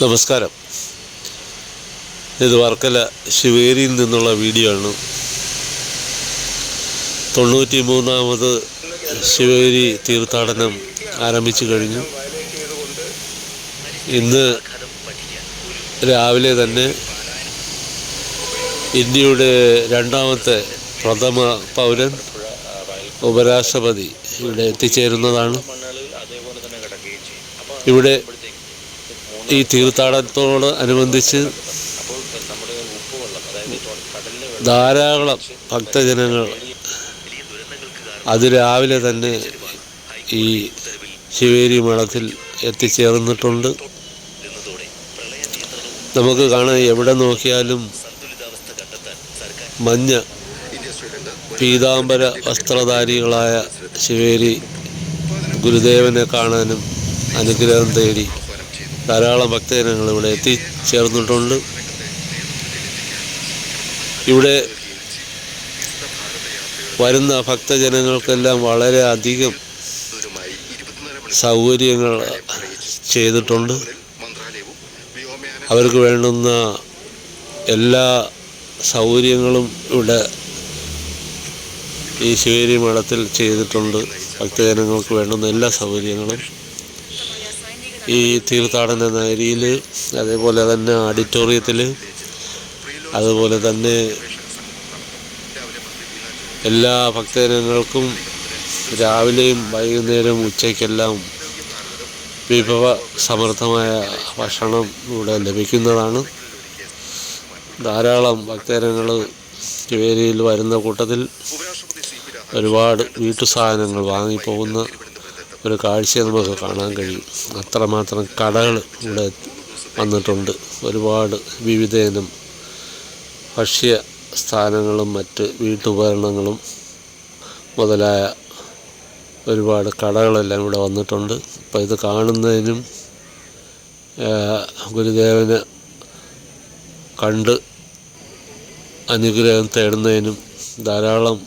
നമസ്കാരം. ഇത് വർക്കല ശിവേരിയിൽ നിന്നുള്ള വീഡിയോ ആണ്. 93ാമത് ശിവേരി തീർത്ഥാടനം ആരംഭിച്ചു കഴിഞ്ഞു. ഇന്ന് രാവിലെ തന്നെ ഇന്ത്യയുടെ രണ്ടാമത്തെ പ്രഥമ പൗരൻ ഉപരാഷ്ട്രപതി ഇവിടെ എത്തിച്ചേരുന്നതാണ്. ഇവിടെ ഈ തീർത്ഥാടനത്തോട് അനുബന്ധിച്ച് ധാരാളം ഭക്തജനങ്ങൾ അതിരാവിലെ തന്നെ ഈ ശിവേരി മഠത്തിൽ എത്തിച്ചേർന്നിട്ടുണ്ട്. നമുക്ക് കാണാൻ എവിടെ നോക്കിയാലും മഞ്ഞ പീതാംബര വസ്ത്രധാരികളായ ശിവേരി ഗുരുദേവനെ കാണാനും അനുഗ്രഹം തേടി ധാരാളം ഭക്തജനങ്ങൾ ഇവിടെ എത്തിച്ചേർന്നിട്ടുണ്ട്. ഇവിടെ വരുന്ന ഭക്തജനങ്ങൾക്കെല്ലാം വളരെയധികം സൗകര്യങ്ങൾ ചെയ്തിട്ടുണ്ട്. അവർക്ക് വേണ്ടുന്ന എല്ലാ സൗകര്യങ്ങളും ഇവിടെ ഈ ശിവേരി മഠത്തിൽ ചെയ്തിട്ടുണ്ട്. ഭക്തജനങ്ങൾക്ക് വേണ്ടുന്ന എല്ലാ സൗകര്യങ്ങളും ഈ തീർത്ഥാടന നഗരിയിൽ, അതേപോലെ തന്നെ ഓഡിറ്റോറിയത്തിൽ, അതുപോലെ തന്നെ എല്ലാ ഭക്തജനങ്ങൾക്കും രാവിലെയും വൈകുന്നേരവും ഉച്ചയ്ക്കെല്ലാം വിഭവ സമൃദ്ധമായ ഭക്ഷണം ഇവിടെ ലഭിക്കുന്നതാണ്. ധാരാളം ഭക്തജനങ്ങൾ ശിവേരിയിൽ വരുന്ന കൂട്ടത്തിൽ ഒരുപാട് വീട്ടുസാധനങ്ങൾ വാങ്ങിപ്പോകുന്ന ഒരു കാഴ്ച നമുക്ക് കാണാൻ കഴിയും. അത്രമാത്രം കടകൾ ഇവിടെ വന്നിട്ടുണ്ട്. ഒരുപാട് വിവിധയിനം ഭക്ഷ്യ സ്ഥാനങ്ങളും മറ്റ് വീട്ടുപകരണങ്ങളും മുതലായ ഒരുപാട് കടകളെല്ലാം ഇവിടെ വന്നിട്ടുണ്ട്. അപ്പോൾ ഇത് കാണുന്നതിനും ഗുരുദേവനെ കണ്ട് അനുഗ്രഹം തേടുന്നതിനും ധാരാളം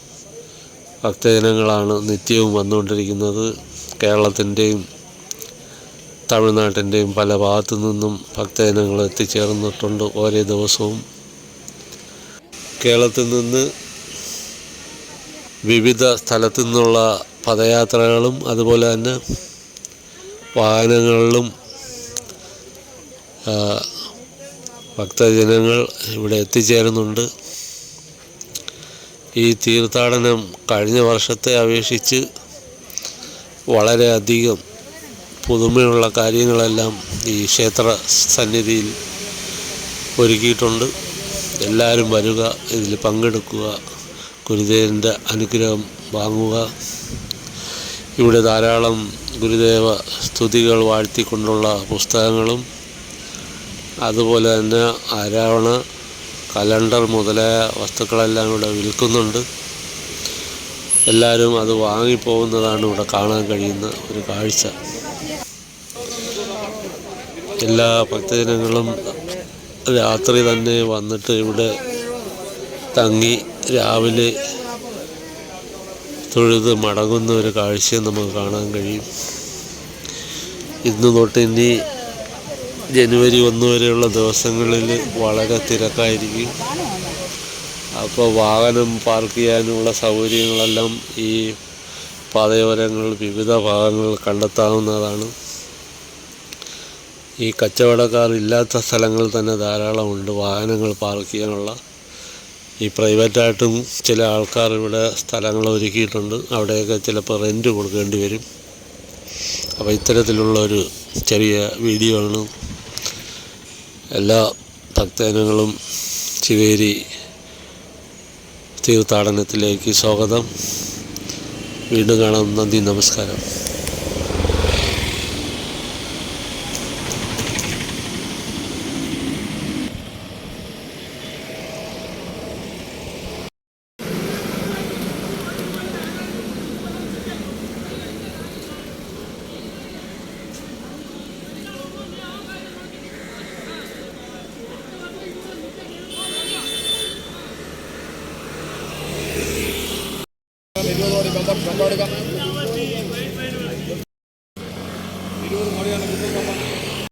ഭക്തജനങ്ങളാണ് നിത്യവും വന്നുകൊണ്ടിരിക്കുന്നത്. കേരളത്തിൻ്റെയും തമിഴ്നാട്ടിൻ്റെയും പല ഭാഗത്തു നിന്നും ഭക്തജനങ്ങൾ എത്തിച്ചേർന്നിട്ടുണ്ട്. ഓരോ ദിവസവും കേരളത്തിൽ നിന്ന് വിവിധ സ്ഥലത്തു നിന്നുള്ള പദയാത്രകളും അതുപോലെ തന്നെ വാഹനങ്ങളിലും ഭക്തജനങ്ങൾ ഇവിടെ എത്തിച്ചേരുന്നുണ്ട്. ഈ തീർത്ഥാടനം കഴിഞ്ഞ വർഷത്തെ അപേക്ഷിച്ച് വളരെയധികം പുതുമയുള്ള കാര്യങ്ങളെല്ലാം ഈ ക്ഷേത്ര സന്നിധിയിൽ ഒരുക്കിയിട്ടുണ്ട്. എല്ലാവരും വരിക, ഇതിൽ പങ്കെടുക്കുക, ഗുരുദേവൻ്റെ അനുഗ്രഹം വാങ്ങുക. ഇവിടെ ധാരാളം ഗുരുദേവ സ്തുതികൾ വാഴ്ത്തിക്കൊണ്ടുള്ള പുസ്തകങ്ങളും അതുപോലെ തന്നെ അരാവണ, കലണ്ടർ മുതലായ വസ്തുക്കളെല്ലാം ഇവിടെ വിൽക്കുന്നുണ്ട്. എല്ലാവരും അത് വാങ്ങിപ്പോകുന്നതാണ് ഇവിടെ കാണാൻ കഴിയുന്ന ഒരു കാഴ്ച. എല്ലാ ഭക്തജനങ്ങളും രാത്രി തന്നെ വന്നിട്ട് ഇവിടെ തങ്ങി രാവിലെ തൊഴുത് മടങ്ങുന്ന ഒരു കാഴ്ച നമുക്ക് കാണാൻ കഴിയും. ഇന്ന് തൊട്ട് ഇനി ജനുവരി 1 വരെയുള്ള ദിവസങ്ങളിൽ വളരെ തിരക്കായിരിക്കും. അപ്പോൾ വാഹനം പാർക്ക് ചെയ്യാനുള്ള സൗകര്യങ്ങളെല്ലാം ഈ പാതയോരങ്ങൾ വിവിധ ഭാഗങ്ങളിൽ കണ്ടെത്താവുന്നതാണ്. ഈ കച്ചവടക്കാർ ഇല്ലാത്ത സ്ഥലങ്ങളിൽ തന്നെ ധാരാളമുണ്ട് വാഹനങ്ങൾ പാർക്ക് ചെയ്യാനുള്ള. ഈ പ്രൈവറ്റായിട്ടും ചില ആൾക്കാർ ഇവിടെ സ്ഥലങ്ങൾ ഒരുക്കിയിട്ടുണ്ട്. അവിടെയൊക്കെ ചിലപ്പോൾ റെൻറ്റ് കൊടുക്കേണ്ടി വരും. അപ്പോൾ ഇത്തരത്തിലുള്ളൊരു ചെറിയ വീഡിയോ ആണ്. എല്ലാ ഭക്തജനങ്ങളും ശിവേരി തീർത്ഥാടനത്തിലേക്ക് സ്വാഗതം. വീണ്ടും കാണാം. നന്ദി, നമസ്കാരം. ബന്ധം